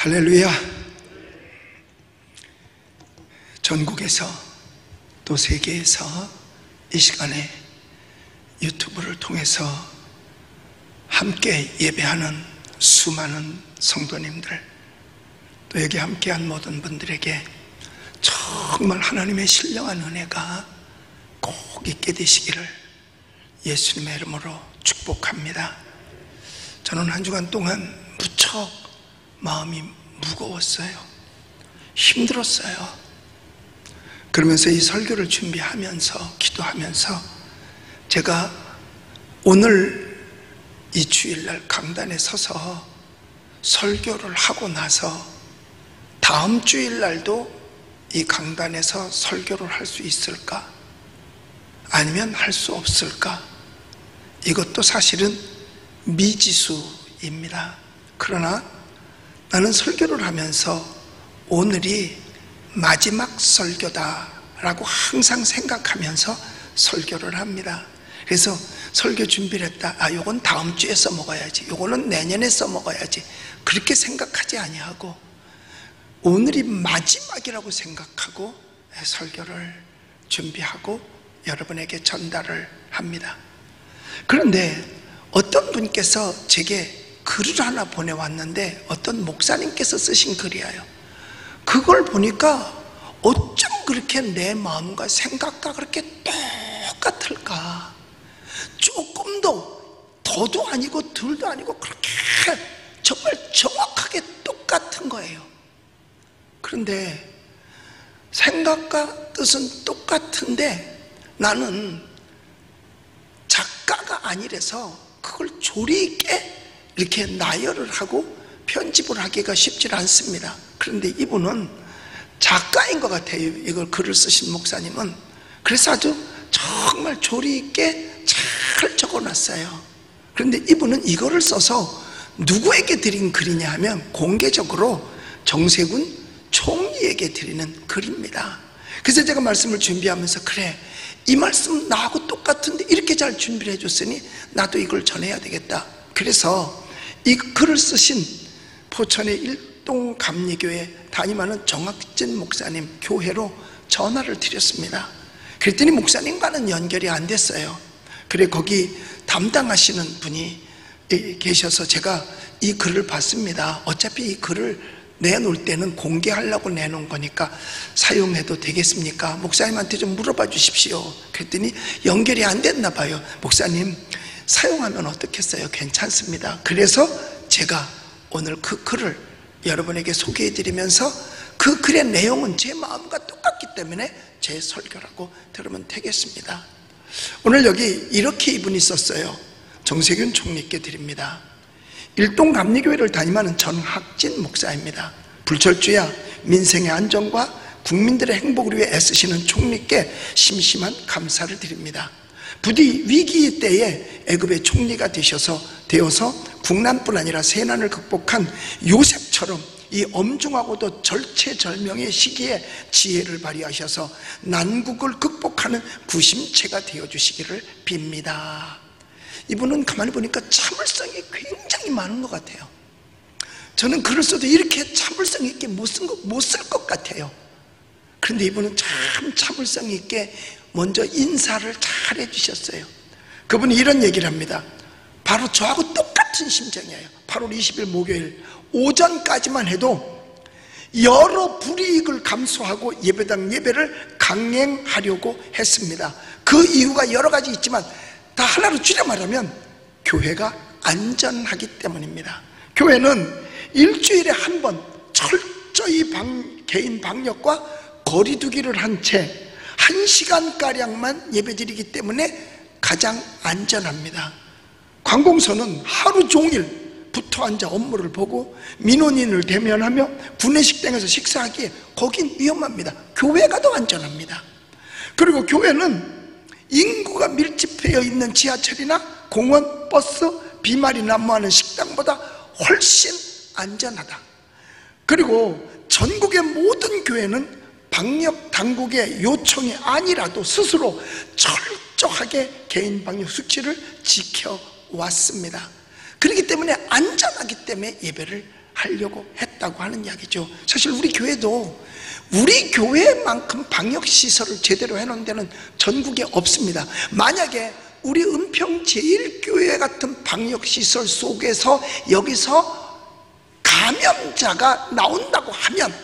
할렐루야. 전국에서 또 세계에서 이 시간에 유튜브를 통해서 함께 예배하는 수많은 성도님들, 또 여기 함께한 모든 분들에게 정말 하나님의 신령한 은혜가 꼭 있게 되시기를 예수님의 이름으로 축복합니다. 저는 한 주간 동안 무척 마음이 무거웠어요. 힘들었어요. 그러면서 이 설교를 준비하면서 기도하면서 제가 오늘 이 주일날 강단에 서서 설교를 하고 나서 다음 주일날도 이 강단에서 설교를 할 수 있을까? 아니면 할 수 없을까? 이것도 사실은 미지수입니다. 그러나 나는 설교를 하면서 오늘이 마지막 설교다라고 항상 생각하면서 설교를 합니다. 그래서 설교 준비를 했다. 요건 다음 주에 써먹어야지, 요거는 내년에 써먹어야지, 그렇게 생각하지 아니하고 오늘이 마지막이라고 생각하고 설교를 준비하고 여러분에게 전달을 합니다. 그런데 어떤 분께서 제게 글을 하나 보내왔는데 어떤 목사님께서 쓰신 글이에요. 그걸 보니까 어쩜 그렇게 내 마음과 생각과 그렇게 똑같을까? 조금도 더도 아니고 덜도 아니고 그렇게 정말 정확하게 똑같은 거예요. 그런데 생각과 뜻은 똑같은데 나는 작가가 아니라서 그걸 조리 있게 이렇게 나열을 하고 편집을 하기가 쉽지 않습니다. 그런데 이분은 작가인 것 같아요. 이걸 글을 쓰신 목사님은. 그래서 아주 정말 조리 있게 잘 적어놨어요. 그런데 이분은 이거를 써서 누구에게 드린 글이냐 하면 공개적으로 정세균 총리에게 드리는 글입니다. 그래서 제가 말씀을 준비하면서 그래, 이 말씀 나하고 똑같은데 이렇게 잘 준비를 해줬으니 나도 이걸 전해야 되겠다. 그래서 이 글을 쓰신 포천의 일동감리교회 담임하는 정학진 목사님 교회로 전화를 드렸습니다. 그랬더니 목사님과는 연결이 안 됐어요. 그래 거기 담당하시는 분이 계셔서 제가 이 글을 봤습니다. 어차피 이 글을 내놓을 때는 공개하려고 내놓은 거니까 사용해도 되겠습니까? 목사님한테 좀 물어봐 주십시오. 그랬더니 연결이 안 됐나 봐요. 목사님 사용하면 어떻겠어요? 괜찮습니다. 그래서 제가 오늘 그 글을 여러분에게 소개해 드리면서 그 글의 내용은 제 마음과 똑같기 때문에 제 설교라고 들으면 되겠습니다. 오늘 여기 이렇게 이분이 썼어요. 정세균 총리께 드립니다. 일동감리교회를 담임하는 전학진 목사입니다. 불철주야 민생의 안정과 국민들의 행복을 위해 애쓰시는 총리께 심심한 감사를 드립니다. 부디 위기 때에 애굽의 총리가 되어서 국난뿐 아니라 세난을 극복한 요셉처럼 이 엄중하고도 절체절명의 시기에 지혜를 발휘하셔서 난국을 극복하는 구심체가 되어주시기를 빕니다. 이분은 가만히 보니까 참을성이 굉장히 많은 것 같아요. 저는 글을 써도 이렇게 참을성 있게 못 쓸 것 같아요. 그런데 이분은 참 참을성 있게 먼저 인사를 잘 해주셨어요. 그분이 이런 얘기를 합니다. 바로 저하고 똑같은 심정이에요. 8월 20일 목요일 오전까지만 해도 여러 불이익을 감수하고 예배당 예배를 강행하려고 했습니다. 그 이유가 여러 가지 있지만 다 하나로 줄여 말하면 교회가 안전하기 때문입니다. 교회는 일주일에 한 번 철저히 개인 방역과 거리두기를 한 채 1시간가량만 예배드리기 때문에 가장 안전합니다. 관공서는 하루 종일 붙어 앉아 업무를 보고 민원인을 대면하며 구내식당에서 식사하기에 거긴 위험합니다. 교회가 더 안전합니다. 그리고 교회는 인구가 밀집되어 있는 지하철이나 공원, 버스, 비말이 난무하는 식당보다 훨씬 안전하다. 그리고 전국의 모든 교회는 방역 당국의 요청이 아니라도 스스로 철저하게 개인 방역 수칙을 지켜왔습니다. 그렇기 때문에 안전하기 때문에 예배를 하려고 했다고 하는 이야기죠. 사실 우리 교회도 우리 교회만큼 방역시설을 제대로 해놓은 데는 전국에 없습니다. 만약에 우리 은평제일교회 같은 방역시설 속에서 여기서 감염자가 나온다고 하면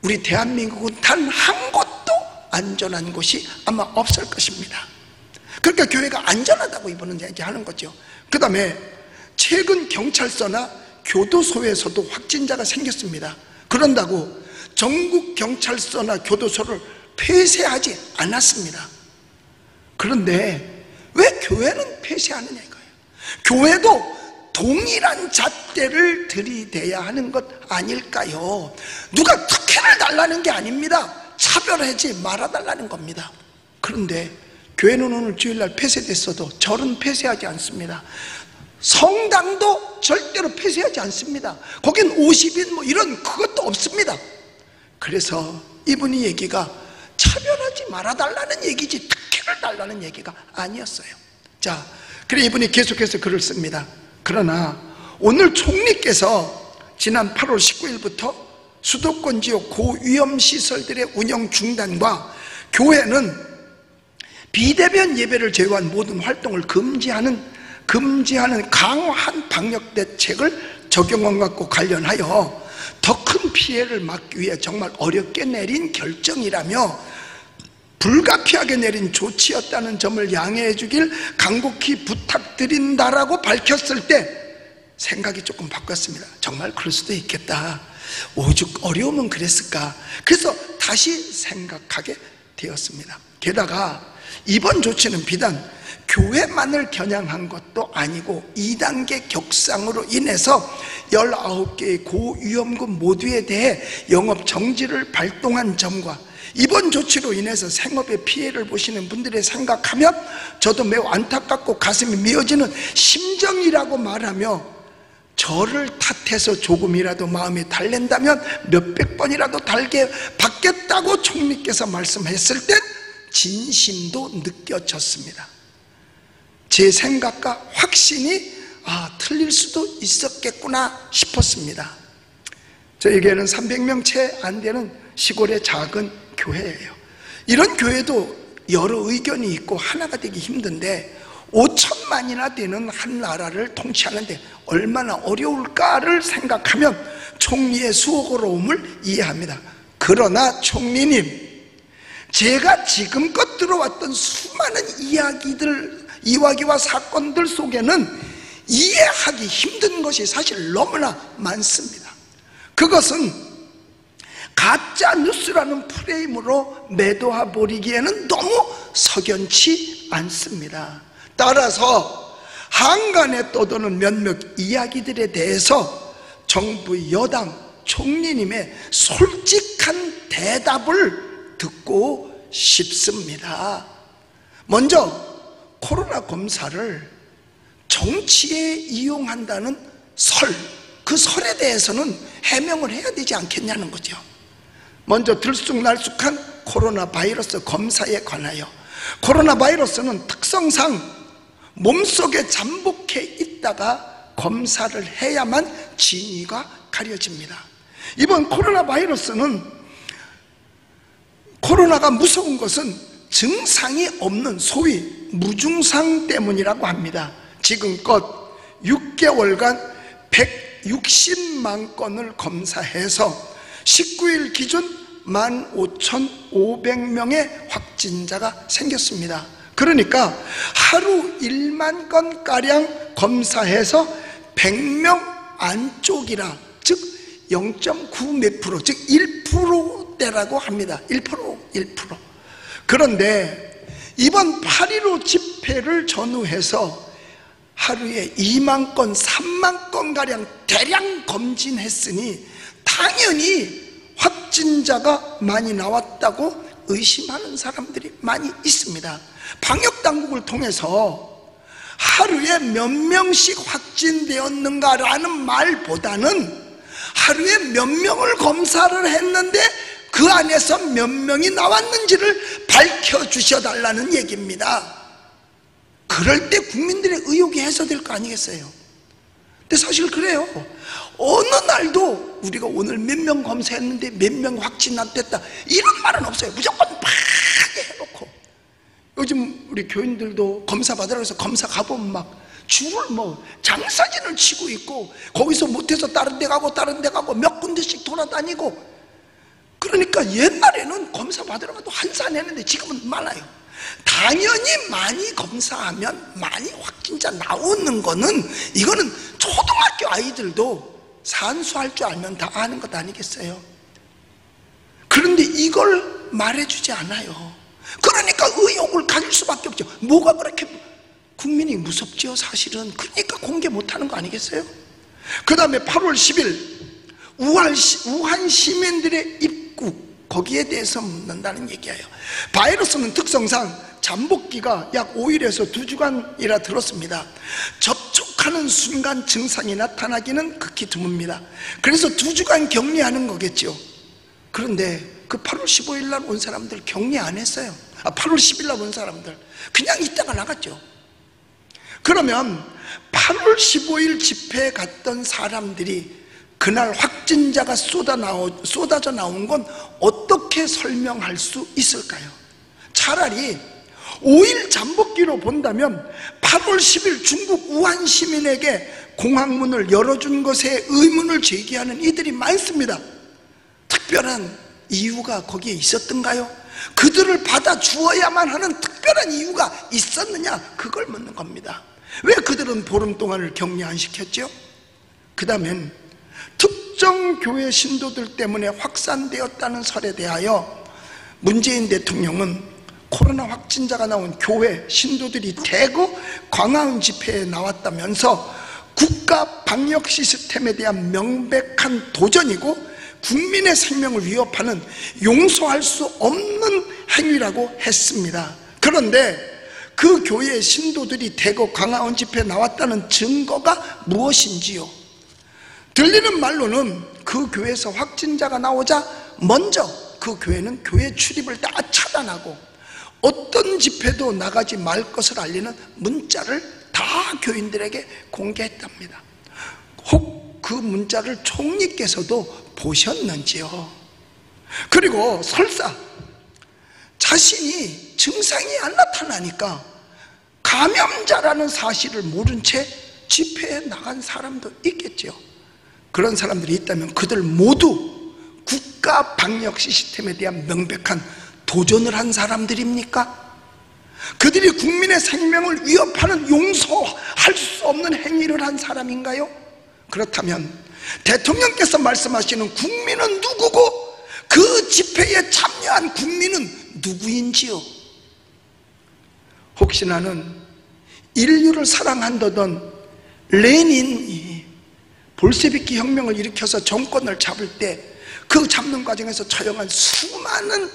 우리 대한민국은 단 한 곳도 안전한 곳이 아마 없을 것입니다. 그러니까 교회가 안전하다고 이번은 얘기하는 거죠. 그 다음에 최근 경찰서나 교도소에서도 확진자가 생겼습니다. 그런다고 전국 경찰서나 교도소를 폐쇄하지 않았습니다. 그런데 왜 교회는 폐쇄하느냐 이거예요. 교회도 동일한 잣대를 들이대야 하는 것 아닐까요? 누가 특혜를 달라는 게 아닙니다. 차별하지 말아달라는 겁니다. 그런데 교회는 오늘 주일날 폐쇄됐어도 절은 폐쇄하지 않습니다. 성당도 절대로 폐쇄하지 않습니다. 거긴 50인 뭐 이런 그것도 없습니다. 그래서 이분이 얘기가 차별하지 말아달라는 얘기지 특혜를 달라는 얘기가 아니었어요. 자, 그래 이분이 계속해서 글을 씁니다. 그러나 오늘 총리께서 지난 8월 19일부터 수도권 지역 고위험시설들의 운영 중단과 교회는 비대면 예배를 제외한 모든 활동을 금지하는 강화한 방역 대책을 적용한 것과 관련하여 더 큰 피해를 막기 위해 정말 어렵게 내린 결정이라며 불가피하게 내린 조치였다는 점을 양해해 주길 간곡히 부탁드린다라고 밝혔을 때 생각이 조금 바뀌었습니다. 정말 그럴 수도 있겠다. 오죽 어려우면 그랬을까. 그래서 다시 생각하게 되었습니다. 게다가 이번 조치는 비단 교회만을 겨냥한 것도 아니고 2단계 격상으로 인해서 19개의 고위험군 모두에 대해 영업 정지를 발동한 점과 이번 조치로 인해서 생업에 피해를 보시는 분들의 생각하면 저도 매우 안타깝고 가슴이 미어지는 심정이라고 말하며 저를 탓해서 조금이라도 마음이 달랜다면 몇백 번이라도 달게 받겠다고 총리께서 말씀했을 땐 진심도 느껴졌습니다. 제 생각과 확신이 틀릴 수도 있었겠구나 싶었습니다. 저에게는 300명 채 안 되는 시골의 작은 교회예요. 이런 교회도 여러 의견이 있고 하나가 되기 힘든데 5천만이나 되는 한 나라를 통치하는데 얼마나 어려울까를 생각하면 총리의 수고로움을 이해합니다. 그러나 총리님, 제가 지금껏 들어왔던 수많은 이야기와 사건들 속에는 이해하기 힘든 것이 사실 너무나 많습니다. 그것은 가짜 뉴스라는 프레임으로 매도해 버리기에는 너무 석연치 않습니다. 따라서 한간에 떠도는 몇몇 이야기들에 대해서 정부 여당 총리님의 솔직한 대답을 듣고 싶습니다. 먼저 코로나 검사를 정치에 이용한다는 그 설에 대해서는 해명을 해야 되지 않겠냐는 거죠. 먼저 들쑥날쑥한 코로나 바이러스 검사에 관하여 코로나 바이러스는 특성상 몸속에 잠복해 있다가 검사를 해야만 진위가 가려집니다. 이번 코로나 바이러스는 코로나가 무서운 것은 증상이 없는 소위 무증상 때문이라고 합니다. 지금껏 6개월간 160만 건을 검사해서 19일 기준 15,500명의 확진자가 생겼습니다. 그러니까 하루 1만 건가량 검사해서 100명 안쪽이라 즉 0.9 몇 프로, 즉 1%대라고 합니다. 1%. 그런데 이번 8.15 집회를 전후해서 하루에 2만 건, 3만 건가량 대량 검진했으니 당연히 확진자가 많이 나왔다고 의심하는 사람들이 많이 있습니다. 방역당국을 통해서 하루에 몇 명씩 확진되었는가라는 말보다는 하루에 몇 명을 검사를 했는데 그 안에서 몇 명이 나왔는지를 밝혀주셔달라는 얘기입니다. 그럴 때 국민들의 의혹이 해소될 거 아니겠어요? 근데 사실 그래요. 어느 날도 우리가 오늘 몇 명 검사했는데 몇 명 확진 안 됐다 이런 말은 없어요. 무조건 파게 해놓고, 요즘 우리 교인들도 검사 받으라고 해서 검사 가보면 막 줄을 장사진을 치고 있고, 거기서 못해서 다른 데 가고 다른 데 가고 몇 군데씩 돌아다니고. 그러니까 옛날에는 검사 받으러 가도 한산 했는데 지금은 많아요. 당연히 많이 검사하면 많이 확진자 나오는 거는, 이거는 초등학교 아이들도 산수할 줄 알면 다 아는 것 아니겠어요? 그런데 이걸 말해주지 않아요. 그러니까 의욕을 가질 수밖에 없죠. 뭐가 그렇게 국민이 무섭죠, 사실은. 그러니까 공개 못하는 거 아니겠어요? 그 다음에 8월 10일 우한 시민들의 입국, 거기에 대해서 묻는다는 얘기예요. 바이러스는 특성상 잠복기가 약 5일에서 2주간이라 들었습니다. 접촉하는 순간 증상이 나타나기는 극히 드뭅니다. 그래서 2주간 격리하는 거겠죠. 그런데 그 8월 15일 날 온 사람들 격리 안 했어요. 8월 10일 날 온 사람들 그냥 있다가 나갔죠. 그러면 8월 15일 집회에 갔던 사람들이 그날 확진자가 쏟아져 나온 건 어떻게 설명할 수 있을까요? 차라리 5일 잠복기로 본다면 8월 10일 중국 우한 시민에게 공항문을 열어준 것에 의문을 제기하는 이들이 많습니다. 특별한 이유가 거기에 있었던가요? 그들을 받아주어야만 하는 특별한 이유가 있었느냐? 그걸 묻는 겁니다. 왜 그들은 보름 동안을 격리 안 시켰죠? 그 다음엔 특정 교회 신도들 때문에 확산되었다는 설에 대하여 문재인 대통령은 코로나 확진자가 나온 교회 신도들이 대거 광화문 집회에 나왔다면서 국가 방역 시스템에 대한 명백한 도전이고 국민의 생명을 위협하는 용서할 수 없는 행위라고 했습니다. 그런데 그 교회의 신도들이 대거 광화문 집회에 나왔다는 증거가 무엇인지요? 들리는 말로는 그 교회에서 확진자가 나오자 먼저 그 교회는 교회 출입을 다 차단하고 어떤 집회도 나가지 말 것을 알리는 문자를 다 교인들에게 공개했답니다. 혹 그 문자를 총리께서도 보셨는지요? 그리고 설사 자신이 증상이 안 나타나니까 감염자라는 사실을 모른 채 집회에 나간 사람도 있겠죠. 그런 사람들이 있다면 그들 모두 국가 방역 시스템에 대한 명백한 도전을 한 사람들입니까? 그들이 국민의 생명을 위협하는 용서할 수 없는 행위를 한 사람인가요? 그렇다면 대통령께서 말씀하시는 국민은 누구고 그 집회에 참여한 국민은 누구인지요? 혹시나는 인류를 사랑한다던 레닌이 볼셰비키 혁명을 일으켜서 정권을 잡을 때 그 잡는 과정에서 처형한 수많은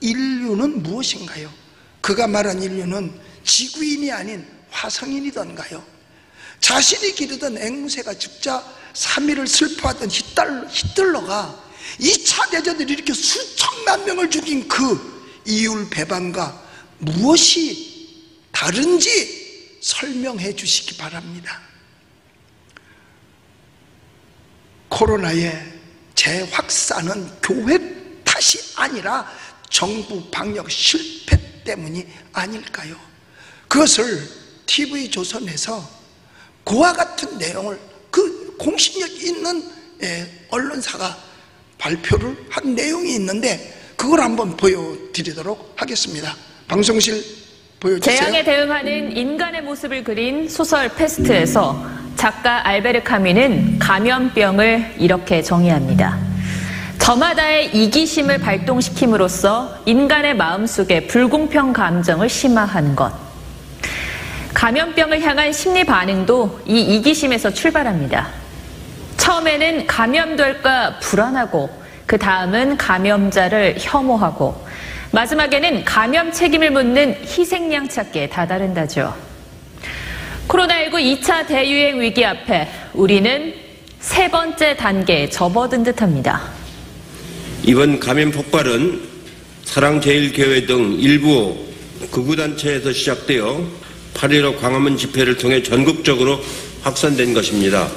인류는 무엇인가요? 그가 말한 인류는 지구인이 아닌 화성인이던가요? 자신이 기르던 앵무새가 죽자 3일을 슬퍼하던 히틀러가 2차 대전을 일으켜 수천만 명을 죽인 그 이율배반과 무엇이 다른지 설명해 주시기 바랍니다. 코로나의 재확산은 교회 탓이 아니라 정부 방역 실패 때문이 아닐까요? 그것을 TV조선에서 그와 같은 내용을 그 공신력 있는 언론사가 발표를 한 내용이 있는데 그걸 한번 보여드리도록 하겠습니다. 방송실 보여주세요. 재앙에 대응하는 인간의 모습을 그린 소설 패스트에서 작가 알베르 카뮈는 감염병을 이렇게 정의합니다. 저마다의 이기심을 발동시킴으로써 인간의 마음속에 불공평 감정을 심화한 것. 감염병을 향한 심리 반응도 이 이기심에서 출발합니다. 처음에는 감염될까 불안하고 그 다음은 감염자를 혐오하고 마지막에는 감염 책임을 묻는 희생양 찾기에 다다른다죠. 코로나19 2차 대유행 위기 앞에 우리는 세 번째 단계에 접어든 듯합니다. 이번 감염 폭발은 사랑제일교회 등 일부 극우단체에서 시작되어 8.15 광화문 집회를 통해 전국적으로 확산된 것입니다.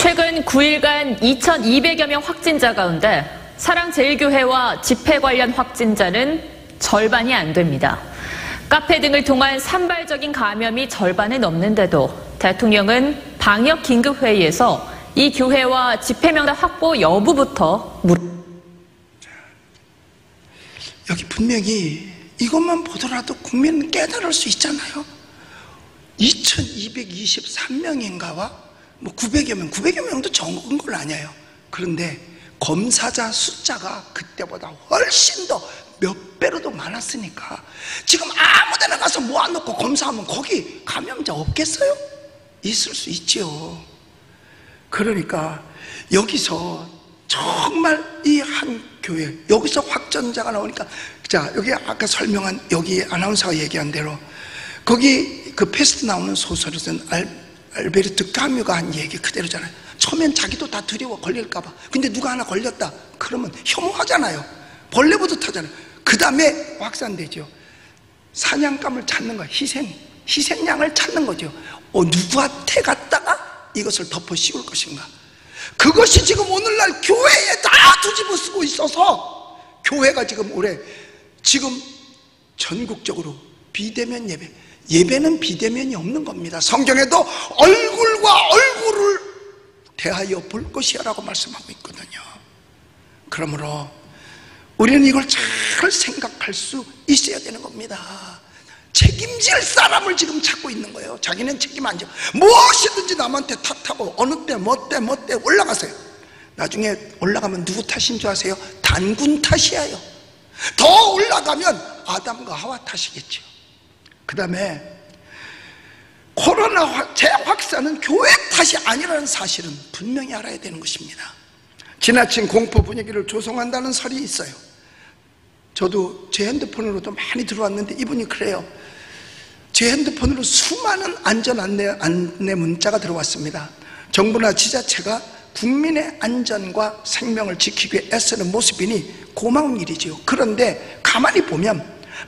최근 9일간 2,200여 명 확진자 가운데 사랑제일교회와 집회 관련 확진자는 절반이 안 됩니다. 카페 등을 통한 산발적인 감염이 절반에 넘는데도 대통령은 방역 긴급회의에서 이 교회와 집회 명단 확보 여부부터 여기 분명히 이것만 보더라도 국민은 깨달을 수 있잖아요. 2223명인가와 뭐 900여 명도 적은 걸 아니에요. 그런데 검사자 숫자가 그때보다 훨씬 더 몇 배로도 많았으니까 지금 아무 데나 가서 모아놓고 검사하면 거기 감염자 없겠어요? 있을 수 있죠. 그러니까 여기서 정말 이 한 교회, 여기서 확진자가 나오니까, 자, 여기 아까 설명한 여기 아나운서가 얘기한 대로 거기 그 패스트 나오는 소설에서는 알베르트 까뮤가 한 얘기 그대로잖아요. 처음엔 자기도 다 두려워 걸릴까봐. 근데 누가 하나 걸렸다 그러면 혐오하잖아요. 벌레 보듯 하잖아요. 그 다음에 확산되죠. 사냥감을 찾는 거야. 희생양을 찾는 거죠. 누구한테 갔다가 이것을 덮어 씌울 것인가. 그것이 지금 오늘날 교회에 다 뒤집어 쓰고 있어서 교회가 지금 올해 지금 전국적으로 비대면 예배는 비대면이 없는 겁니다. 성경에도 얼굴과 얼굴을 대하여 볼 것이야라고 말씀하고 있거든요. 그러므로 우리는 이걸 잘 생각할 수 있어야 되는 겁니다. 책임질 사람을 지금 찾고 있는 거예요. 자기는 책임 안 져. 무엇이든지 남한테 탓하고 어느 때 뭐 때 올라가세요. 나중에 올라가면 누구 탓인 줄 아세요? 단군 탓이에요. 더 올라가면 아담과 하와 탓이겠죠. 그 다음에 코로나 재확산은 교회 탓이 아니라는 사실은 분명히 알아야 되는 것입니다. 지나친 공포 분위기를 조성한다는 설이 있어요. 저도 제 핸드폰으로도 많이 들어왔는데 이분이 그래요. 제 핸드폰으로 수많은 안전 안내 문자가 들어왔습니다. 정부나 지자체가 국민의 안전과 생명을 지키기 위해 애쓰는 모습이니 고마운 일이죠. 그런데 가만히 보면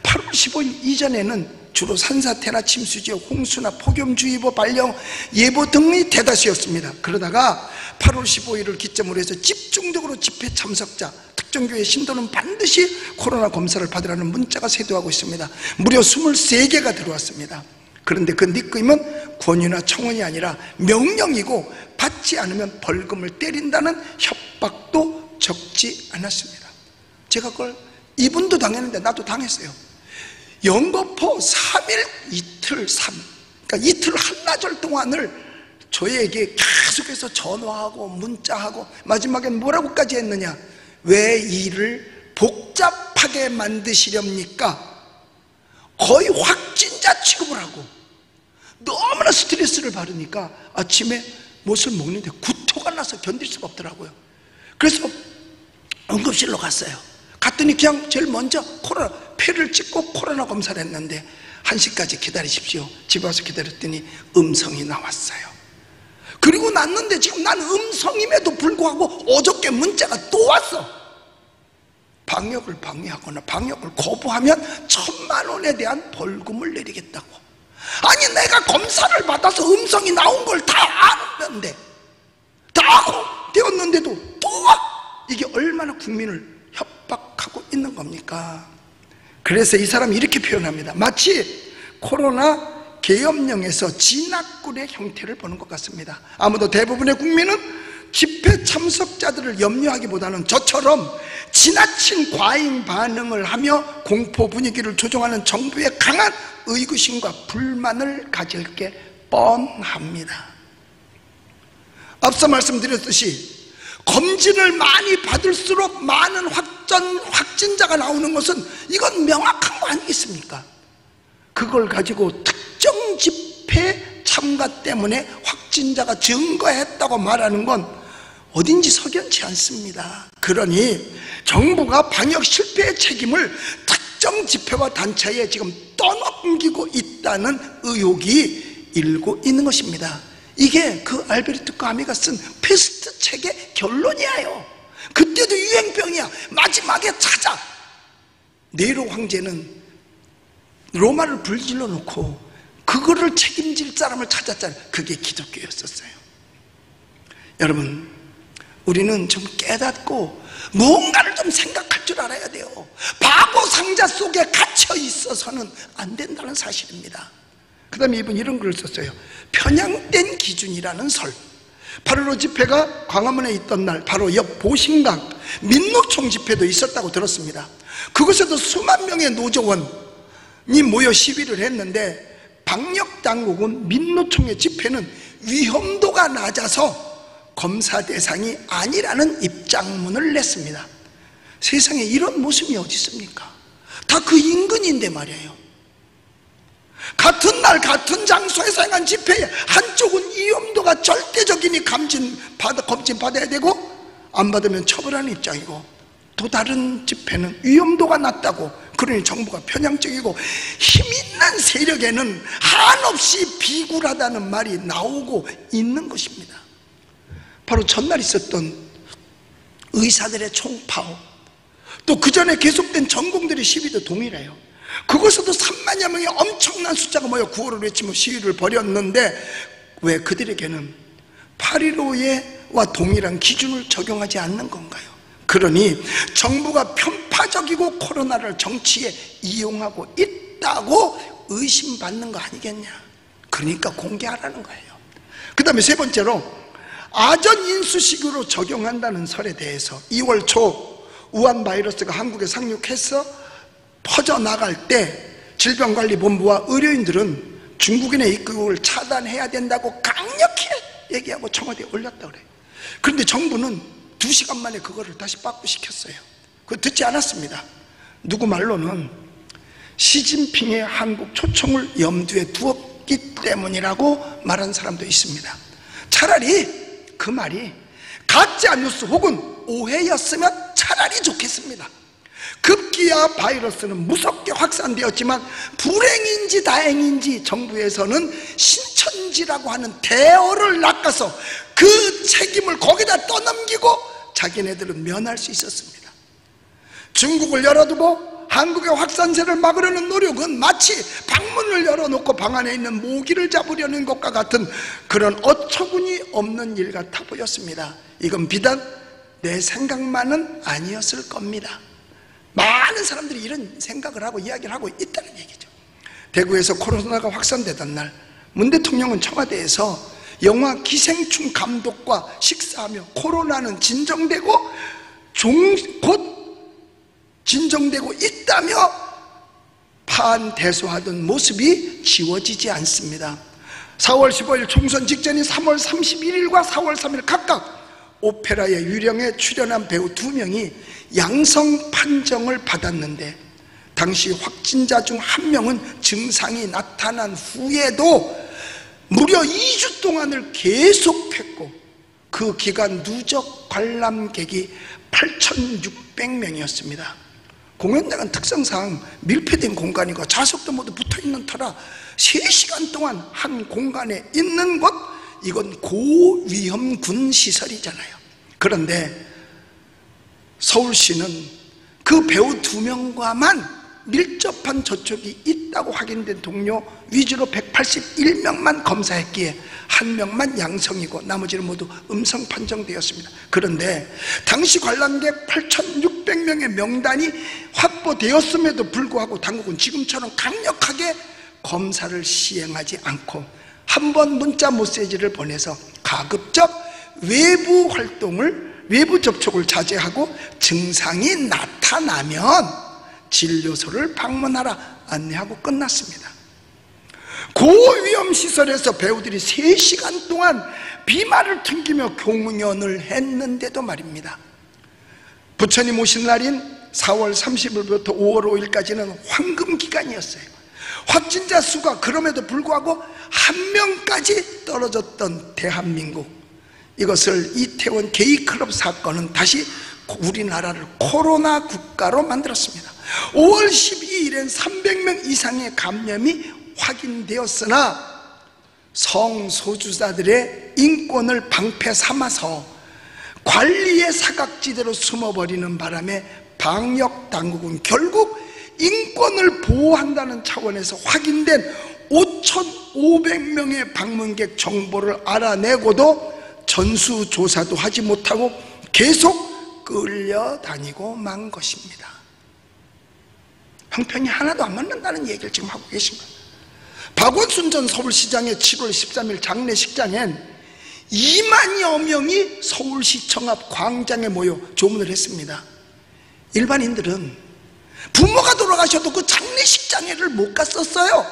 8월 15일 이전에는 주로 산사태나 침수지역, 홍수나 폭염주의보 발령 예보 등이 대다수였습니다. 그러다가 8월 15일을 기점으로 해서 집중적으로 집회 참석자, 특정교회 신도는 반드시 코로나 검사를 받으라는 문자가 쇄도하고 있습니다. 무려 23개가 들어왔습니다. 그런데 그 니끄임은 권유나 청원이 아니라 명령이고 받지 않으면 벌금을 때린다는 협박도 적지 않았습니다. 제가 그걸 이분도 당했는데 나도 당했어요. 영거포 3일 이틀 그러니까 이틀 한나절 동안을 저에게 계속해서 전화하고 문자하고 마지막엔 뭐라고까지 했느냐. 왜 일을 복잡하게 만드시렵니까? 거의 확진자 취급을 하고 너무나 스트레스를 받으니까 아침에 무엇을 먹는데 구토가 나서 견딜 수가 없더라고요. 그래서 응급실로 갔어요. 갔더니 그냥 제일 먼저 폐를 찍고 코로나 검사를 했는데 1시까지 기다리십시오. 집에 와서 기다렸더니 음성이 나왔어요. 그리고 났는데 지금 난 음성임에도 불구하고 어저께 문자가 또 왔어. 방역을 방해하거나 방역을 거부하면 1,000만 원에 대한 벌금을 내리겠다고. 아니 내가 검사를 받아서 음성이 나온 걸 다 아는데 다 하고 되었는데도 또 와. 이게 얼마나 국민을 협박하고 있는 겁니까? 그래서 이 사람이 이렇게 표현합니다. 마치 코로나 계엄령에서 진압군의 형태를 보는 것 같습니다. 아무도 대부분의 국민은 집회 참석자들을 염려하기보다는 저처럼 지나친 과잉 반응을 하며 공포 분위기를 조종하는 정부의 강한 의구심과 불만을 가질 게 뻔합니다. 앞서 말씀드렸듯이 검진을 많이 받을수록 많은 확진자가 나오는 것은 이건 명확한 거 아니겠습니까? 그걸 가지고 특정 집회 참가 때문에 확진자가 증가했다고 말하는 건 어딘지 석연치 않습니다. 그러니 정부가 방역 실패의 책임을 특정 집회와 단체에 지금 떠넘기고 있다는 의혹이 일고 있는 것입니다. 이게 그 알베르트 까미가 쓴 패스트 책의 결론이에요. 그때도 유행병이야. 마지막에 찾아. 네로 황제는 로마를 불질러 놓고 그거를 책임질 사람을 찾았잖아요. 그게 기독교였었어요. 여러분, 우리는 좀 깨닫고 뭔가를 좀 생각할 줄 알아야 돼요. 바보 상자 속에 갇혀 있어서는 안 된다는 사실입니다. 그 다음에 이분 이런 글을 썼어요. 편향된 기준이라는 설. 8.15 집회가 광화문에 있던 날 바로 옆 보신강 민노총 집회도 있었다고 들었습니다. 그곳에도 수만 명의 노조원이 모여 시위를 했는데 방역당국은 민노총의 집회는 위험도가 낮아서 검사 대상이 아니라는 입장문을 냈습니다. 세상에 이런 모습이 어디 있습니까? 다 그 인근인데 말이에요. 같은 날 같은 장소에서 행한 집회에 한쪽은 위험도가 절대적이니 검진 받아야 되고 안 받으면 처벌하는 입장이고, 또 다른 집회는 위험도가 낮다고, 그러니 정부가 편향적이고 힘 있는 세력에는 한없이 비굴하다는 말이 나오고 있는 것입니다. 바로 전날 있었던 의사들의 총파업, 또 그 전에 계속된 전공들의 시위도 동일해요. 그곳에도 3만여 명의 엄청난 숫자가 모여 구호를 외치며 시위를 벌였는데 왜 그들에게는 8.15와 동일한 기준을 적용하지 않는 건가요? 그러니 정부가 편파적이고 코로나를 정치에 이용하고 있다고 의심받는 거 아니겠냐. 그러니까 공개하라는 거예요. 그 다음에 세 번째로 아전 인수식으로 적용한다는 설에 대해서 2월 초 우한 바이러스가 한국에 상륙해서 퍼져나갈 때 질병관리본부와 의료인들은 중국인의 입국을 차단해야 된다고 강력히 얘기하고 청와대에 올렸다 그래요. 그런데 정부는 2시간 만에 그거를 다시 빠꾸시켰어요. 그거 듣지 않았습니다. 누구 말로는 시진핑의 한국 초청을 염두에 두었기 때문이라고 말한 사람도 있습니다. 차라리 그 말이 가짜 뉴스 혹은 오해였으면 차라리 좋겠습니다. 급기야 바이러스는 무섭게 확산되었지만 불행인지 다행인지 정부에서는 신천지라고 하는 대어를 낚아서 그 책임을 거기다 떠넘기고 자기네들은 면할 수 있었습니다. 중국을 열어두고 한국의 확산세를 막으려는 노력은 마치 방문을 열어놓고 방 안에 있는 모기를 잡으려는 것과 같은 그런 어처구니 없는 일 같아 보였습니다. 이건 비단 내 생각만은 아니었을 겁니다. 많은 사람들이 이런 생각을 하고 이야기를 하고 있다는 얘기죠. 대구에서 코로나가 확산되던 날 문 대통령은 청와대에서 영화 기생충 감독과 식사하며 코로나는 진정되고 곧 진정되고 있다며 판대소하던 모습이 지워지지 않습니다. 4월 15일 총선 직전인 3월 31일과 4월 3일 각각 오페라의 유령에 출연한 배우 2명이 양성 판정을 받았는데 당시 확진자 중 1명은 증상이 나타난 후에도 무려 2주 동안을 계속했고 그 기간 누적 관람객이 8,600명이었습니다. 공연장은 특성상 밀폐된 공간이고 좌석도 모두 붙어있는 터라 3시간 동안 한 공간에 있는 것, 이건 고위험군 시설이잖아요. 그런데 서울시는 그 배우 2명과만 밀접한 접촉이 있다고 확인된 동료 위주로 181명만 검사했기에 1명만 양성이고 나머지는 모두 음성 판정되었습니다. 그런데 당시 관람객 8,600명의 명단이 확보되었음에도 불구하고 당국은 지금처럼 강력하게 검사를 시행하지 않고 한 번 문자 메시지를 보내서 가급적 외부 접촉을 자제하고 증상이 나타나면 진료소를 방문하라 안내하고 끝났습니다. 고위험 시설에서 배우들이 3시간 동안 비말을 튕기며 공연을 했는데도 말입니다. 부처님 오신 날인 4월 30일부터 5월 5일까지는 황금 기간이었어요. 확진자 수가 그럼에도 불구하고 1명까지 떨어졌던 대한민국, 이것을 이태원 게이클럽 사건은 다시 우리나라를 코로나 국가로 만들었습니다. 5월 12일엔 300명 이상의 감염이 확인되었으나 성소수자들의 인권을 방패 삼아서 관리의 사각지대로 숨어버리는 바람에 방역당국은 결국 인권을 보호한다는 차원에서 확인된 5,500명의 방문객 정보를 알아내고도 전수조사도 하지 못하고 계속 끌려다니고 만 것입니다. 형편이 하나도 안 맞는다는 얘기를 지금 하고 계신 거예요. 박원순 전 서울시장의 7월 13일 장례식장엔 2만여 명이 서울시청 앞 광장에 모여 조문을 했습니다. 일반인들은 부모가 돌아가셔도 그 장례식장에를 못 갔었어요.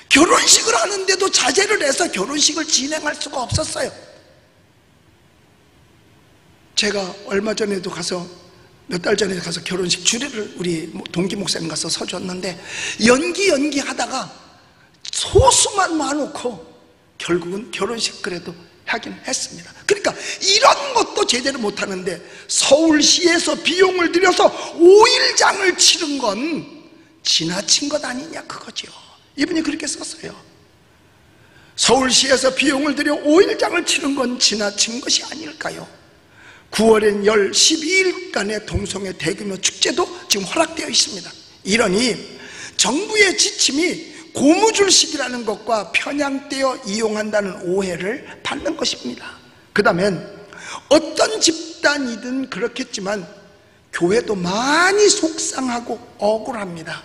결혼식을 하는데도 자제를 해서 결혼식을 진행할 수가 없었어요. 제가 얼마 전에도 가서, 몇 달 전에 가서 결혼식 주례를 우리 동기 목사님 가서 서줬는데 연기 하다가 소수만 와놓고 결국은 결혼식 그래도 하긴 했습니다. 그러니까 이런 것도 제대로 못하는데 서울시에서 비용을 들여서 5일장을 치른 건 지나친 것 아니냐 그거죠. 이분이 그렇게 썼어요. 서울시에서 비용을 들여 5일장을 치른 건 지나친 것이 아닐까요? 9월엔 12일간의 동성애 대규모 축제도 지금 허락되어 있습니다. 이러니 정부의 지침이 고무줄식이라는 것과 편향되어 이용한다는 오해를 받는 것입니다. 그 다음엔 어떤 집단이든 그렇겠지만 교회도 많이 속상하고 억울합니다.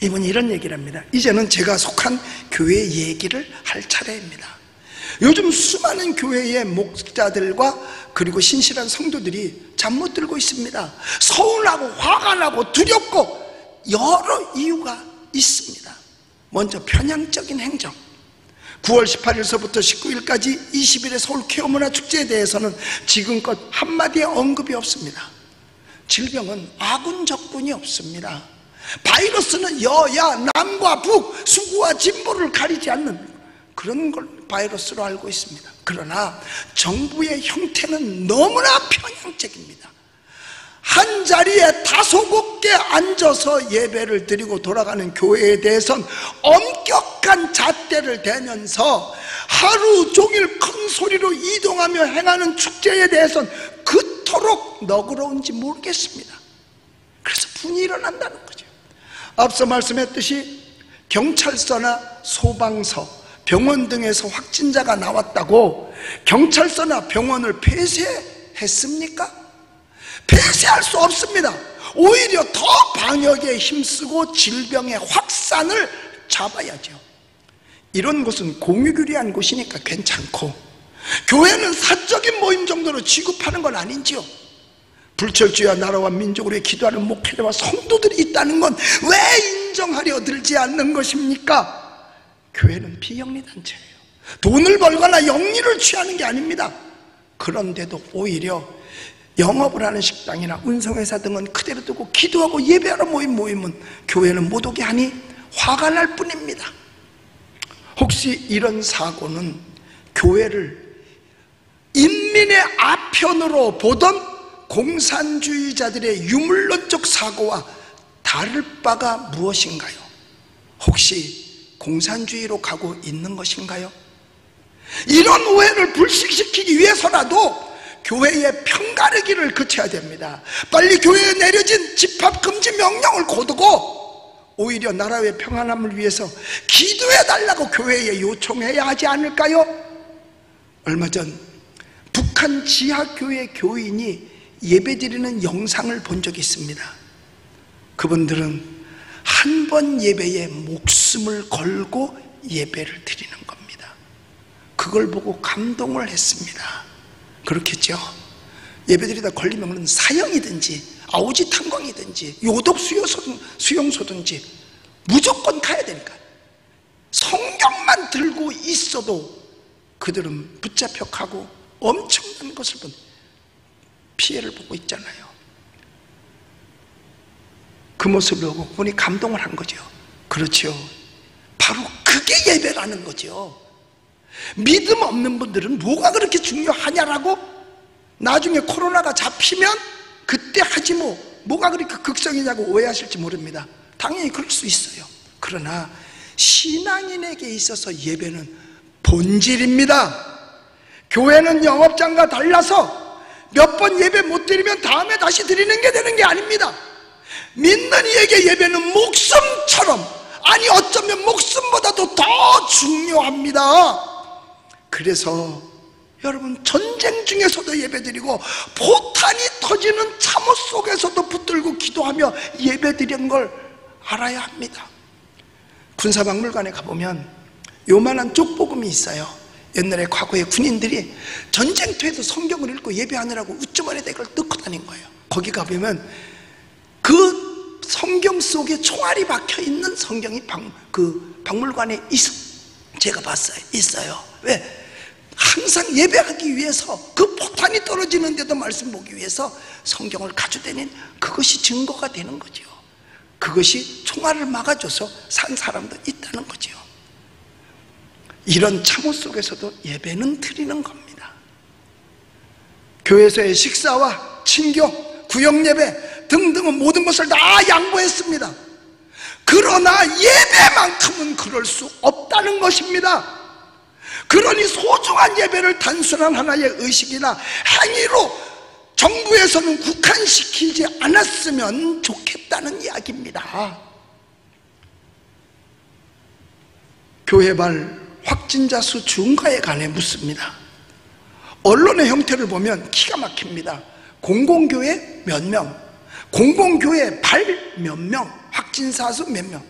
이분이 이런 얘기를 합니다. 이제는 제가 속한 교회 얘기를 할 차례입니다. 요즘 수많은 교회의 목자들과 그리고 신실한 성도들이 잠 못 들고 있습니다. 서운하고 화가 나고 두렵고 여러 이유가 있습니다. 먼저 편향적인 행정. 9월 18일서부터 19일까지 20일의 서울 쾌어문화축제에 대해서는 지금껏 한마디의 언급이 없습니다. 질병은 아군 적군이 없습니다. 바이러스는 여야 남과 북, 수구와 진보를 가리지 않는 그런 걸 바이러스로 알고 있습니다. 그러나 정부의 형태는 너무나 편향적입니다. 한 자리에 다소곳게 앉아서 예배를 드리고 돌아가는 교회에 대해선 엄격한 잣대를 대면서 하루 종일 큰 소리로 이동하며 행하는 축제에 대해선 그토록 너그러운지 모르겠습니다. 그래서 분이 일어난다는 거죠. 앞서 말씀했듯이 경찰서나 소방서, 병원 등에서 확진자가 나왔다고 경찰서나 병원을 폐쇄했습니까? 폐쇄할 수 없습니다. 오히려 더 방역에 힘쓰고 질병의 확산을 잡아야죠. 이런 곳은 공유규리한 곳이니까 괜찮고 교회는 사적인 모임 정도로 취급하는 건 아닌지요? 불철주야 나라와 민족을 위해 기도하는 목회자와 성도들이 있다는 건 왜 인정하려 들지 않는 것입니까? 교회는 비영리단체예요. 돈을 벌거나 영리를 취하는 게 아닙니다. 그런데도 오히려 영업을 하는 식당이나 운송회사 등은 그대로 두고 기도하고 예배하러 모임은 교회는 못 오게 하니 화가 날 뿐입니다. 혹시 이런 사고는 교회를 인민의 아편으로 보던 공산주의자들의 유물론적 사고와 다를 바가 무엇인가요? 혹시 공산주의로 가고 있는 것인가요? 이런 오해를 불식시키기 위해서라도 교회의 편가르기를 그쳐야 됩니다. 빨리 교회에 내려진 집합금지 명령을 거두고 오히려 나라의 평안함을 위해서 기도해달라고 교회에 요청해야 하지 않을까요? 얼마 전 북한 지하교회 교인이 예배드리는 영상을 본 적이 있습니다. 그분들은 한 번 예배에 목숨을 걸고 예배를 드리는 겁니다. 그걸 보고 감동을 했습니다. 그렇겠죠? 예배드리다 걸리면 사형이든지 아우지 탄광이든지 요독 수용소든지 무조건 가야 되니까. 성경만 들고 있어도 그들은 붙잡혀 가고 엄청난 것을 피해를 보고 있잖아요. 그 모습을 보고 보니 감동을 한 거죠. 그렇죠. 바로 그게 예배라는 거죠. 믿음 없는 분들은 뭐가 그렇게 중요하냐라고 나중에 코로나가 잡히면 그때 하지 뭐가 그렇게 극성이냐고 오해하실지 모릅니다. 당연히 그럴 수 있어요. 그러나 신앙인에게 있어서 예배는 본질입니다. 교회는 영업장과 달라서 몇 번 예배 못 드리면 다음에 다시 드리는 게 되는 게 아닙니다. 믿는 이에게 예배는 목숨처럼, 아니 어쩌면 목숨보다도 더 중요합니다. 그래서 여러분, 전쟁 중에서도 예배드리고 포탄이 터지는 참호 속에서도 붙들고 기도하며 예배드린 걸 알아야 합니다. 군사박물관에 가보면 요만한 쪽복음이 있어요. 옛날에 과거에 군인들이 전쟁터에서 성경을 읽고 예배하느라고 우주머니에 이걸 넣고 다닌 거예요. 거기 가보면 그 성경 속에 총알이 박혀있는 성경이 박물관에 제가 봤어요. 있어요. 왜? 항상 예배하기 위해서, 그 포탄이 떨어지는데도 말씀 보기 위해서 성경을 가져다닌, 그것이 증거가 되는 거죠. 그것이 총알을 막아줘서 산 사람도 있다는 거죠. 이런 참호 속에서도 예배는 드리는 겁니다. 교회에서의 식사와 친교, 구역예배 등등은 모든 것을 다 양보했습니다. 그러나 예배만큼은 그럴 수 없다는 것입니다. 그러니 소중한 예배를 단순한 하나의 의식이나 행위로 정부에서는 국한시키지 않았으면 좋겠다는 이야기입니다. 교회발 확진자 수 증가에 관해 묻습니다. 언론의 형태를 보면 기가 막힙니다. 공공교회 몇 명, 공공교회 발 몇 명, 확진자 수 몇 명,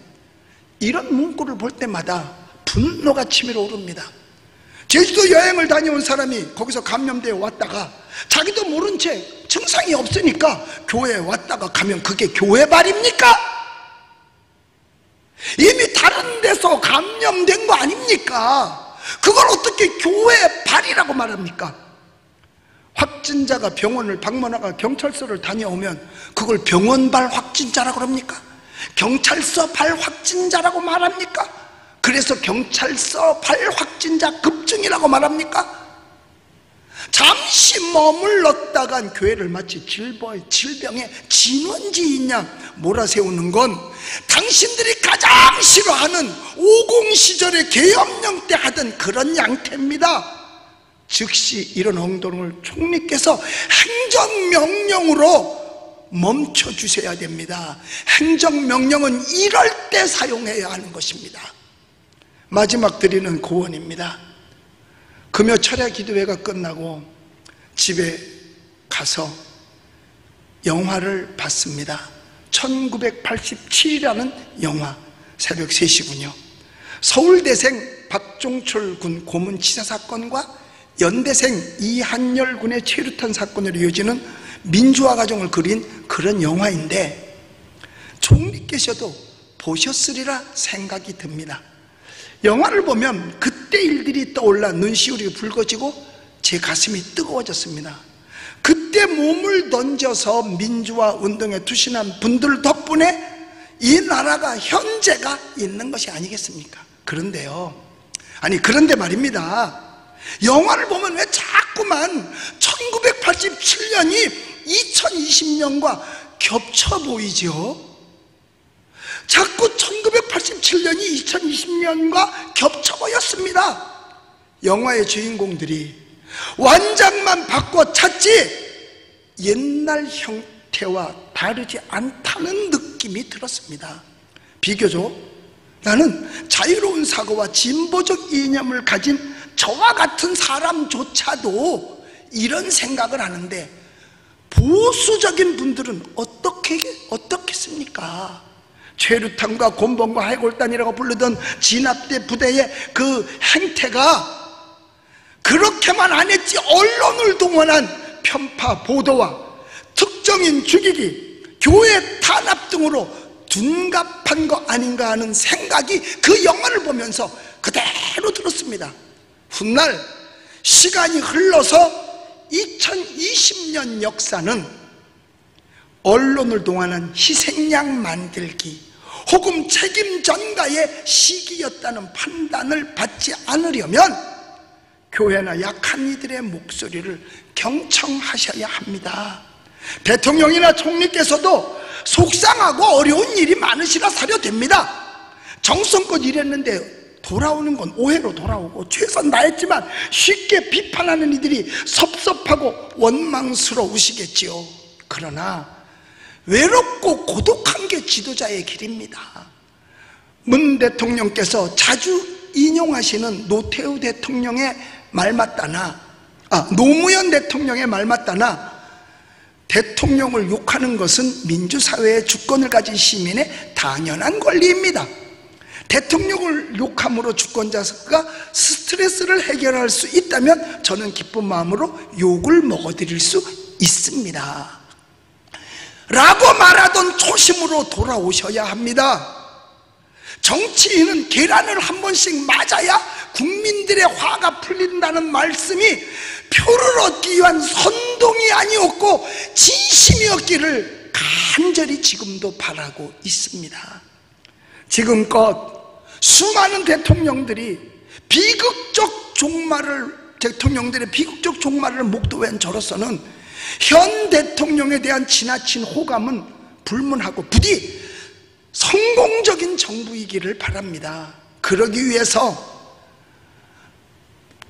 이런 문구를 볼 때마다 분노가 치밀어 오릅니다. 제주도 여행을 다녀온 사람이 거기서 감염되어 왔다가 자기도 모른 채 증상이 없으니까 교회에 왔다가 가면 그게 교회발입니까? 이미 다른 데서 감염된 거 아닙니까? 그걸 어떻게 교회발이라고 말합니까? 확진자가 병원을 방문하거나 경찰서를 다녀오면 그걸 병원발 확진자라고 그럽니까? 경찰서 발 확진자라고 말합니까? 그래서 경찰서 발 확진자 급증이라고 말합니까? 잠시 머물렀다간 교회를 마치 질병의 진원지인 양 몰아세우는 건 당신들이 가장 싫어하는 50 시절의 계엄령 때 하던 그런 양태입니다. 즉시 이런 행동을 총리께서 행정명령으로 멈춰주셔야 됩니다. 행정명령은 이럴 때 사용해야 하는 것입니다. 마지막 드리는 고언입니다. 금요 철야 기도회가 끝나고 집에 가서 영화를 봤습니다. 1987이라는 영화. 새벽 3시군요. 서울대생 박종철 군 고문치사 사건과 연대생 이한열 군의 최루탄 사건으로 이어지는 민주화 과정을 그린 그런 영화인데, 총리께서도 보셨으리라 생각이 듭니다. 영화를 보면 그때 일들이 떠올라 눈시울이 붉어지고 제 가슴이 뜨거워졌습니다. 그때 몸을 던져서 민주화 운동에 투신한 분들 덕분에 이 나라가 현재가 있는 것이 아니겠습니까? 그런데요, 그런데 말입니다. 영화를 보면 왜 자꾸만 1987년이 2020년과 겹쳐 보이죠? 자꾸 1987년이 2020년과 겹쳐 보였습니다. 영화의 주인공들이 완장만 바꿔 찾지 옛날 형태와 다르지 않다는 느낌이 들었습니다. 비교적 나는 자유로운 사고와 진보적 이념을 가진 저와 같은 사람조차도 이런 생각을 하는데, 보수적인 분들은 어떻겠습니까? 최루탄과 곤봉과 해골단이라고 부르던 진압대 부대의 그 행태가 그렇게만 안 했지, 언론을 동원한 편파 보도와 특정인 죽이기, 교회 탄압 등으로 둔갑한 거 아닌가 하는 생각이 그 영화를 보면서 그대로 들었습니다. 훗날 시간이 흘러서 2020년 역사는 언론을 동원한 희생양 만들기 혹은 책임 전가의 시기였다는 판단을 받지 않으려면 교회나 약한 이들의 목소리를 경청하셔야 합니다. 대통령이나 총리께서도 속상하고 어려운 일이 많으시라 사료됩니다. 정성껏 일했는데 돌아오는 건 오해로 돌아오고, 최선 다했지만 쉽게 비판하는 이들이 섭섭하고 원망스러우시겠지요. 그러나 외롭고 고독한 게 지도자의 길입니다. 문 대통령께서 자주 인용하시는 노태우 대통령의 말 맞다나 노무현 대통령의 말 맞다나 대통령을 욕하는 것은 민주사회의 주권을 가진 시민의 당연한 권리입니다. 대통령을 욕함으로 주권자가 스트레스를 해결할 수 있다면 저는 기쁜 마음으로 욕을 먹어드릴 수 있습니다 라고 말하던 초심으로 돌아오셔야 합니다. 정치인은 계란을 한 번씩 맞아야 국민들의 화가 풀린다는 말씀이 표를 얻기 위한 선동이 아니었고 진심이었기를 간절히 지금도 바라고 있습니다. 지금껏 수많은 대통령들의 비극적 종말을 목도한 저로서는 현 대통령에 대한 지나친 호감은 불문하고 부디 성공적인 정부이기를 바랍니다. 그러기 위해서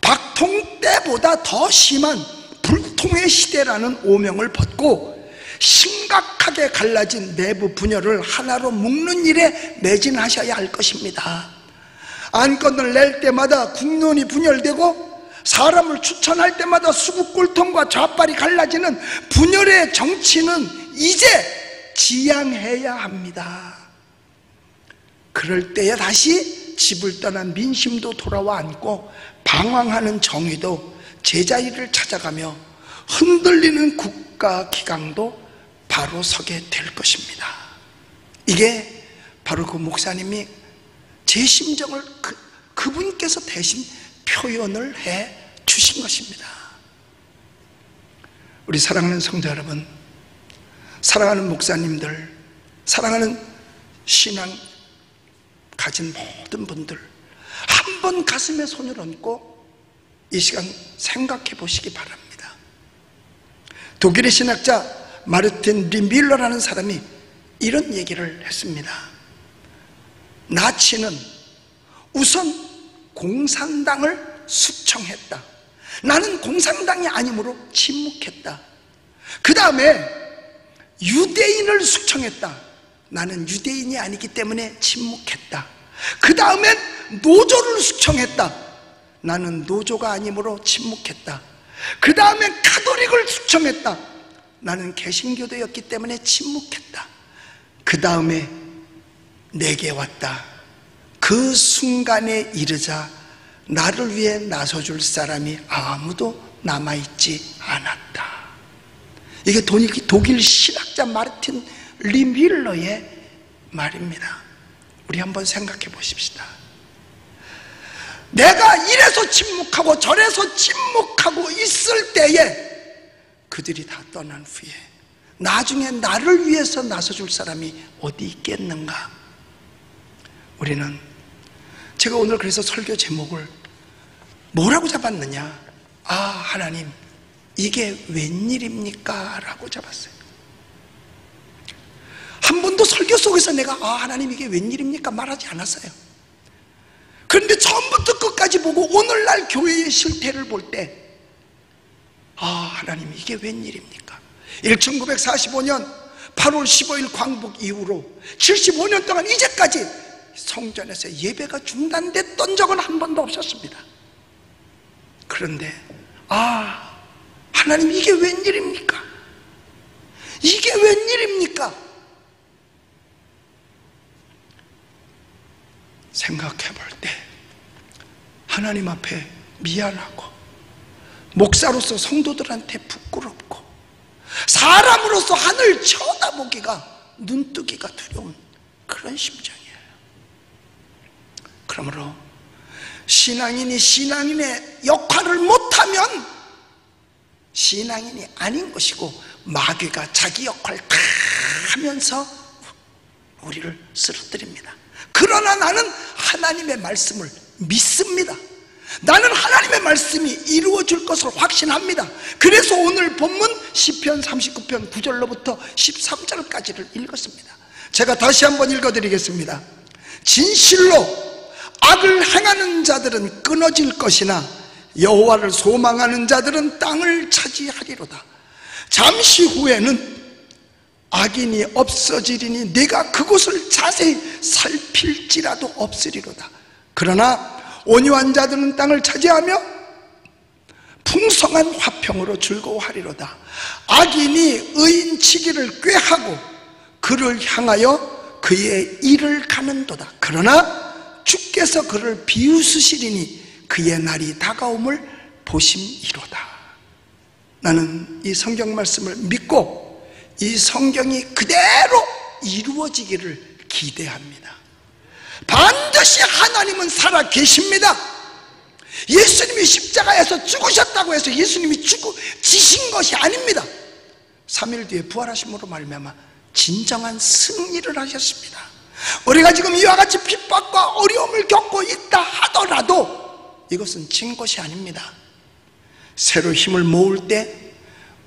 박통 때보다 더 심한 불통의 시대라는 오명을 벗고 심각하게 갈라진 내부 분열을 하나로 묶는 일에 매진하셔야 할 것입니다. 안건을 낼 때마다 국론이 분열되고 사람을 추천할 때마다 수국골통과 좌빨이 갈라지는 분열의 정치는 이제 지양해야 합니다. 그럴 때에 다시 집을 떠난 민심도 돌아와 앉고 방황하는 정의도 제자리를 찾아가며 흔들리는 국가기강도 바로 서게 될 것입니다. 이게 바로 그 목사님이 제 심정을 그분께서 대신 표현을 해 주신 것입니다. 우리 사랑하는 성도 여러분, 사랑하는 목사님들, 사랑하는 신앙 가진 모든 분들, 한번 가슴에 손을 얹고 이 시간 생각해 보시기 바랍니다. 독일의 신학자 마르틴 림빌러라는 사람이 이런 얘기를 했습니다. 나치는 우선 공산당을 숙청했다. 나는 공산당이 아니므로 침묵했다. 그 다음에 유대인을 숙청했다. 나는 유대인이 아니기 때문에 침묵했다. 그 다음엔 노조를 숙청했다. 나는 노조가 아니므로 침묵했다. 그 다음엔 가톨릭을 숙청했다. 나는 개신교도였기 때문에 침묵했다. 그 다음에 내게 왔다. 그 순간에 이르자 나를 위해 나서줄 사람이 아무도 남아있지 않았다. 이게 독일 신학자 마르틴 림빌러의 말입니다. 우리 한번 생각해 보십시다. 내가 이래서 침묵하고 저래서 침묵하고 있을 때에 그들이 다 떠난 후에 나중에 나를 위해서 나서줄 사람이 어디 있겠는가? 우리는, 제가 오늘 그래서 설교 제목을 뭐라고 잡았느냐? 하나님, 이게 웬일입니까? 라고 잡았어요. 한 번도 설교 속에서 내가 하나님 이게 웬일입니까? 말하지 않았어요. 그런데 처음부터 끝까지 보고 오늘날 교회의 실태를 볼 때 하나님 이게 웬일입니까? 1945년 8월 15일 광복 이후로 75년 동안 이제까지 성전에서 예배가 중단됐던 적은 한 번도 없었습니다. 그런데 하나님 이게 웬일입니까? 이게 웬일입니까? 생각해 볼 때 하나님 앞에 미안하고, 목사로서 성도들한테 부끄럽고, 사람으로서 하늘 쳐다보기가, 눈뜨기가 두려운 그런 심정이에요. 그러므로 신앙인이 신앙인의 역할을 못하면 신앙인이 아닌 것이고, 마귀가 자기 역할을 다 하면서 우리를 쓰러뜨립니다. 그러나 나는 하나님의 말씀을 믿습니다. 나는 하나님의 말씀이 이루어질 것을 확신합니다. 그래서 오늘 본문 시편 39편 9절로부터 13절까지를 읽었습니다. 제가 다시 한번 읽어드리겠습니다. 진실로 악을 행하는 자들은 끊어질 것이나 여호와를 소망하는 자들은 땅을 차지하리로다. 잠시 후에는 악인이 없어지리니 네가 그곳을 자세히 살필지라도 없으리로다. 그러나 온유한 자들은 땅을 차지하며 풍성한 화평으로 즐거워하리로다. 악인이 의인치기를 꾀하고 그를 향하여 그의 일을 가는도다. 그러나 주께서 그를 비웃으시리니 그의 날이 다가옴을 보심이로다. 나는 이 성경 말씀을 믿고 이 성경이 그대로 이루어지기를 기대합니다. 반드시 하나님은 살아 계십니다. 예수님이 십자가에서 죽으셨다고 해서 예수님이 지신 것이 아닙니다. 3일 뒤에 부활하심으로 말미암아 진정한 승리를 하셨습니다. 우리가 지금 이와 같이 핍박과 어려움을 겪고 있다 하더라도 이것은 진 것이 아닙니다. 새로 힘을 모을 때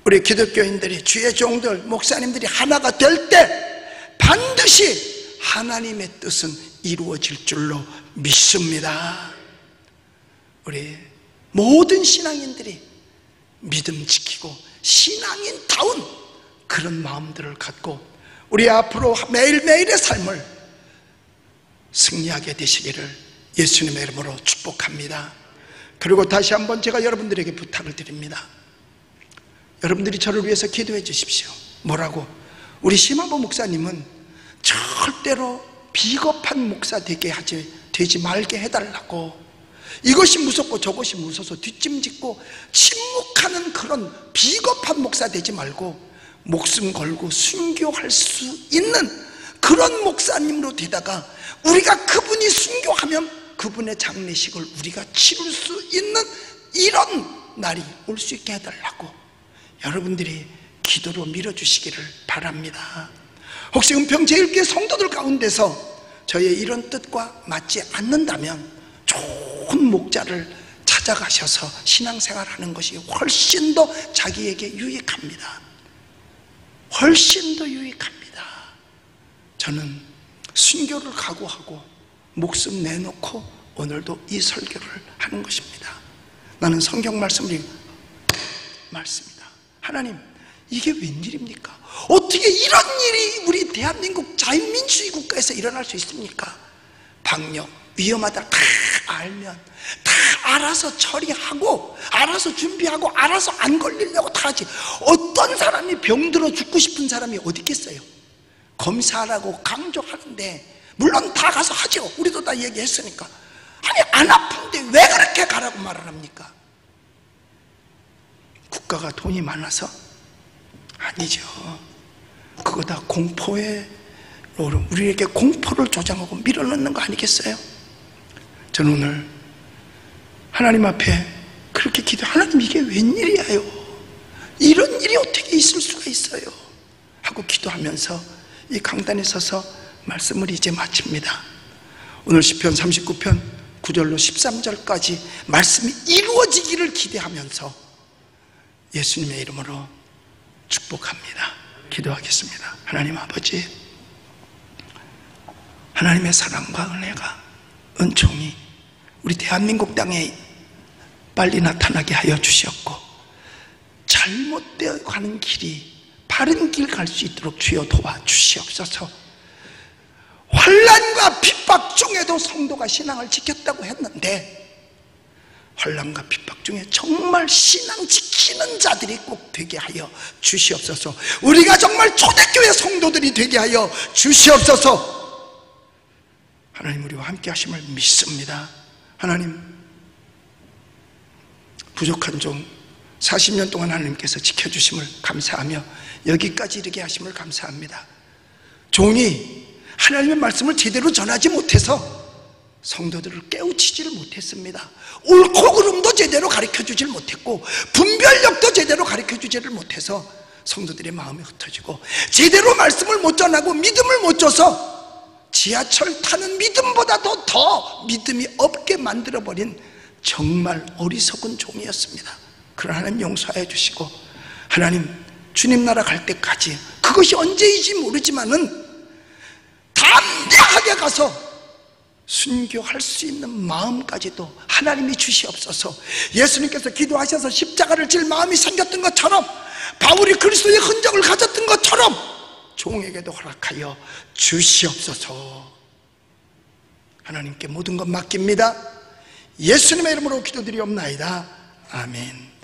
우리 기독교인들이, 주의 종들, 목사님들이 하나가 될 때 반드시 하나님의 뜻은 이루어질 줄로 믿습니다. 우리 모든 신앙인들이 믿음 지키고 신앙인다운 그런 마음들을 갖고 우리 앞으로 매일매일의 삶을 승리하게 되시기를 예수님의 이름으로 축복합니다. 그리고 다시 한번 제가 여러분들에게 부탁을 드립니다. 여러분들이 저를 위해서 기도해 주십시오. 뭐라고? 우리 심한보 목사님은 절대로 비겁한 목사 되지 말게 해달라고, 이것이 무섭고 저것이 무서워서 뒷짐짓고 침묵하는 그런 비겁한 목사 되지 말고 목숨 걸고 순교할 수 있는 그런 목사님으로 되다가 우리가 그분이 순교하면 그분의 장례식을 우리가 치를 수 있는 이런 날이 올 수 있게 해달라고 여러분들이 기도로 밀어주시기를 바랍니다. 혹시 은평제일교회 성도들 가운데서 저의 이런 뜻과 맞지 않는다면 좋은 목자를 찾아가셔서 신앙생활하는 것이 훨씬 더 자기에게 유익합니다. 훨씬 더 유익합니다. 저는 순교를 각오하고 목숨 내놓고 오늘도 이 설교를 하는 것입니다. 나는 성경 말씀을 말씀이다. 하나님, 이게 웬일입니까? 어떻게 이런 일이 우리 대한민국 자유민주주의 국가에서 일어날 수 있습니까? 방역, 위험하다 다 알면 다 알아서 처리하고 알아서 준비하고 알아서 안 걸리려고 다 하지. 어떤 사람이 병들어 죽고 싶은 사람이 어디 있겠어요? 검사하라고 강조하는데 물론 다 가서 하죠. 우리도 다 얘기했으니까. 아니, 안 아픈데 왜 그렇게 가라고 말을 합니까? 국가가 돈이 많아서? 아니죠. 그거 다 공포에 우리에게 공포를 조장하고 밀어넣는 거 아니겠어요? 저는 오늘 하나님 앞에 그렇게 하나님, 이게 웬일이에요? 이런 일이 어떻게 있을 수가 있어요? 하고 기도하면서 이 강단에 서서 말씀을 이제 마칩니다. 오늘 시편 39편 9절로 13절까지 말씀이 이루어지기를 기대하면서 예수님의 이름으로 축복합니다. 기도하겠습니다. 하나님 아버지, 하나님의 사랑과 은혜가, 은총이 우리 대한민국 땅에 빨리 나타나게 하여 주시옵고, 잘못되어 가는 길이 바른 길 갈 수 있도록 주여 도와주시옵소서. 환난과 핍박 중에도 성도가 신앙을 지켰다고 했는데 환난과 핍박 중에 정말 신앙 지키는 자들이 꼭 되게 하여 주시옵소서. 우리가 정말 초대교회 성도들이 되게 하여 주시옵소서. 하나님, 우리와 함께 하심을 믿습니다. 하나님, 부족한 종 40년 동안 하나님께서 지켜주심을 감사하며 여기까지 이르게 하심을 감사합니다. 종이 하나님의 말씀을 제대로 전하지 못해서 성도들을 깨우치지를 못했습니다. 옳고 그름도 제대로 가르쳐주질 못했고 분별력도 제대로 가르쳐주지를 못해서 성도들의 마음이 흩어지고 제대로 말씀을 못 전하고 믿음을 못 줘서 지하철 타는 믿음보다도 더 믿음이 없게 만들어버린 정말 어리석은 종이었습니다. 그러나 하나님 용서해 주시고, 하나님 주님 나라 갈 때까지, 그것이 언제인지 모르지만은 담대하게 가서 순교할 수 있는 마음까지도 하나님이 주시옵소서. 예수님께서 기도하셔서 십자가를 질 마음이 생겼던 것처럼, 바울이 그리스도의 흔적을 가졌던 것처럼 종에게도 허락하여 주시옵소서. 하나님께 모든 것 맡깁니다. 예수님의 이름으로 기도드리옵나이다. 아멘.